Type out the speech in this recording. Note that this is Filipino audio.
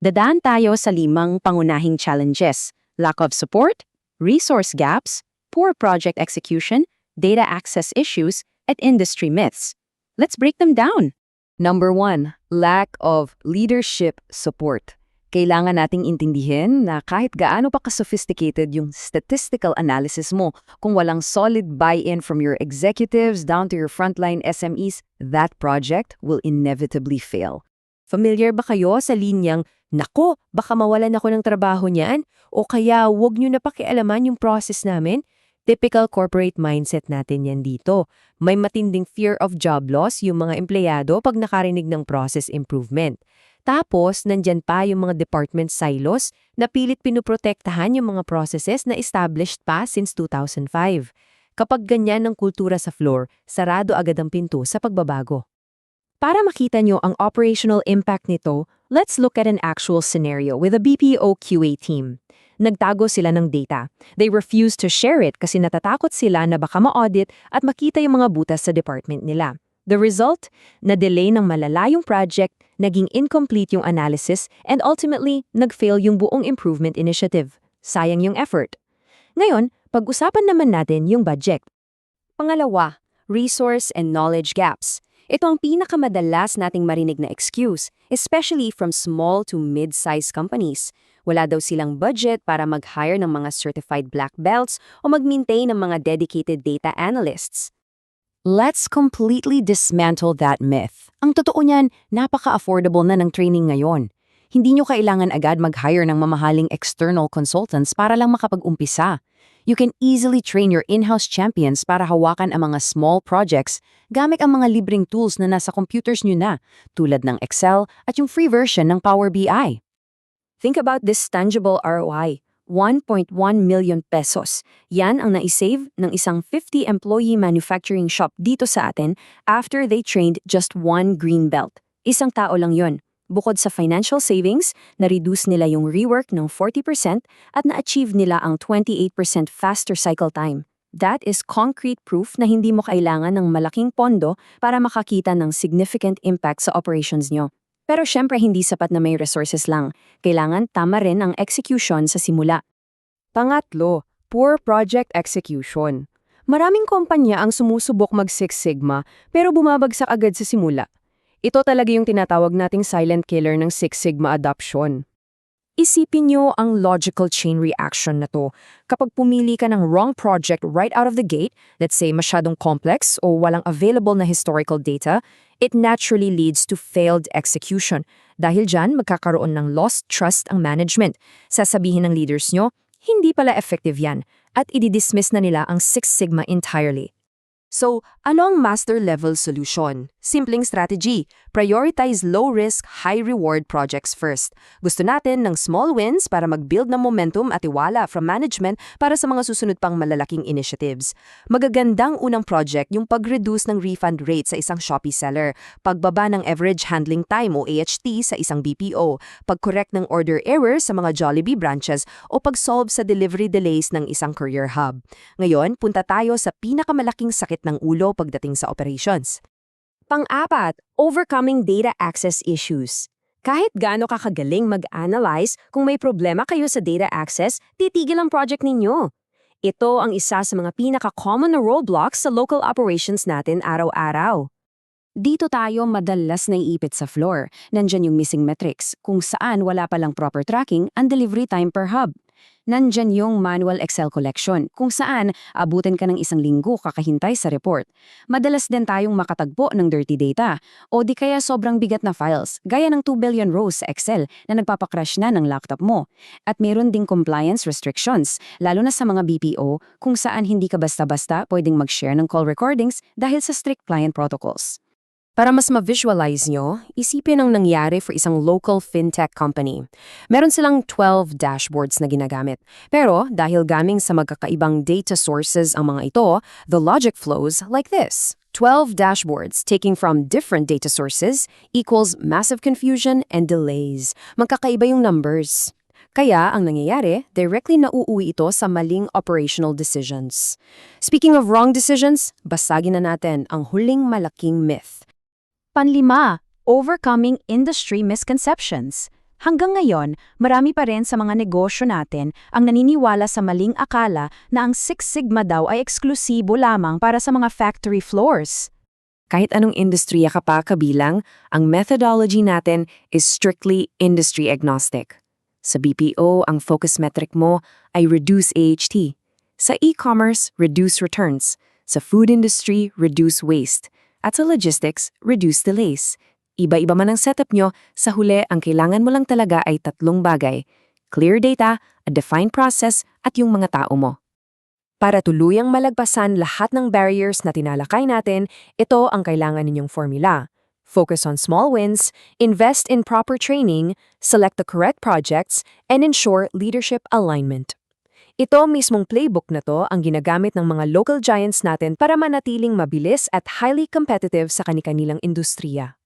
Dadaan tayo sa 5 pangunahing challenges: lack of support, resource gaps, poor project execution, data access issues, at industry myths. Let's break them down. Number 1, lack of leadership support. Kailangan nating intindihin na kahit gaano pa ka-sophisticated yung statistical analysis mo, kung walang solid buy-in from your executives down to your frontline SMEs, that project will inevitably fail. Familiar ba kayo sa linyang, "Nako, baka mawalan ako ng trabaho niyan," o kaya "Huwag niyo na pakialaman yung process namin"? Typical corporate mindset natin yan dito. May matinding fear of job loss yung mga empleyado pag nakarinig ng process improvement. Tapos, nandyan pa yung mga department silos na pilit pinuprotektahan yung mga processes na established pa since 2005. Kapag ganyan ang kultura sa floor, sarado agad ang pinto sa pagbabago. Para makita nyo ang operational impact nito, let's look at an actual scenario with a BPO QA team. Nagtago sila ng data. They refuse to share it kasi natatakot sila na baka ma-audit at makita yung mga butas sa department nila. The result? Na-delay ng malala yung project, naging incomplete yung analysis, and ultimately, nag-fail yung buong improvement initiative. Sayang yung effort. Ngayon, pag-usapan naman natin yung budget. Pangalawa, resource and knowledge gaps. Ito ang pinakamadalas nating marinig na excuse, especially from small to mid-sized companies. Wala daw silang budget para mag-hire ng mga certified black belts o mag-maintain ng mga dedicated data analysts. Let's completely dismantle that myth. Ang totoo niyan, napaka-affordable na ng training ngayon. Hindi nyo kailangan agad mag-hire ng mamahaling external consultants para lang makapag-umpisa. You can easily train your in-house champions para hawakan ang mga small projects gamit ang mga libreng tools na nasa computers nyo na, tulad ng Excel at yung free version ng Power BI. Think about this tangible ROI, 1.1 million pesos. Yan ang naisave ng isang 50-employee manufacturing shop dito sa atin after they trained just one green belt. Isang tao lang yon. Bukod sa financial savings, na-reduce nila yung rework ng 40% at na-achieve nila ang 28% faster cycle time. That is concrete proof na hindi mo kailangan ng malaking pondo para makakita ng significant impact sa operations nyo. Pero syempre hindi sapat na may resources lang. Kailangan tama rin ang execution sa simula. Pangatlo, poor project execution. Maraming kumpanya ang sumusubok mag-Six Sigma pero bumabagsak agad sa simula. Ito talaga yung tinatawag nating silent killer ng Six Sigma adoption. Isipin nyo ang logical chain reaction na to. Kapag pumili ka ng wrong project right out of the gate, let's say masyadong complex o walang available na historical data, it naturally leads to failed execution. Dahil dyan, magkakaroon ng lost trust ang management. Sasabihin ng leaders nyo, hindi pala effective yan, at ididismiss na nila ang Six Sigma entirely. So, ano ang master-level solution? Simpleng strategy. Prioritize low-risk, high-reward projects first. Gusto natin ng small wins para mag-build ng momentum at tiwala from management para sa mga susunod pang malalaking initiatives. Magagandang unang project yung pag-reduce ng refund rate sa isang Shopee seller, pagbaba ng average handling time o AHT sa isang BPO, pag-correct ng order errors sa mga Jollibee branches o pag-solve sa delivery delays ng isang courier hub. Ngayon, punta tayo sa pinakamalaking sakit ng ulo pagdating sa operations. Pang-apat, overcoming data access issues. Kahit gaano ka kagaling mag-analyze, kung may problema kayo sa data access, titigil ang project ninyo. Ito ang isa sa mga pinaka-common na roadblocks sa local operations natin araw-araw. Dito tayo madalas naiipit sa floor. Nandyan yung missing metrics, kung saan wala palang proper tracking ang delivery time per hub. Nandyan yung manual Excel collection, kung saan abutin ka ng isang linggo kakahintay sa report. Madalas din tayong makatagpo ng dirty data, o di kaya sobrang bigat na files, gaya ng 2 billion rows sa Excel na nagpapacrash na ng laptop mo. At meron ding compliance restrictions, lalo na sa mga BPO, kung saan hindi ka basta-basta pwedeng mag-share ng call recordings dahil sa strict client protocols. Para mas ma-visualize nyo, isipin ang nangyari for isang local fintech company. Meron silang 12 dashboards na ginagamit. Pero dahil gaming sa magkakaibang data sources ang mga ito, the logic flows like this. 12 dashboards taking from different data sources equals massive confusion and delays. Magkakaiba yung numbers. Kaya ang nangyayari, directly nauuwi ito sa maling operational decisions. Speaking of wrong decisions, basagin na natin ang huling malaking myth. Panlima, overcoming industry misconceptions. Hanggang ngayon, marami pa rin sa mga negosyo natin ang naniniwala sa maling akala na ang Six Sigma daw ay eksklusibo lamang para sa mga factory floors. Kahit anong industriya ka pa kabilang, ang methodology natin is strictly industry agnostic. Sa BPO, ang focus metric mo ay reduce AHT. Sa e-commerce, reduce returns. Sa food industry, reduce waste. At sa logistics, reduce delays. Iba-iba man ang setup nyo, sa huli ang kailangan mo lang talaga ay 3 bagay: clear data, a defined process, at yung mga tao mo. Para tuluyang malagpasan lahat ng barriers na tinalakay natin, ito ang kailangan ninyong formula. Focus on small wins, invest in proper training, select the correct projects, and ensure leadership alignment. Ito mismong playbook na to ang ginagamit ng mga local giants natin para manatiling mabilis at highly competitive sa kanilang industriya.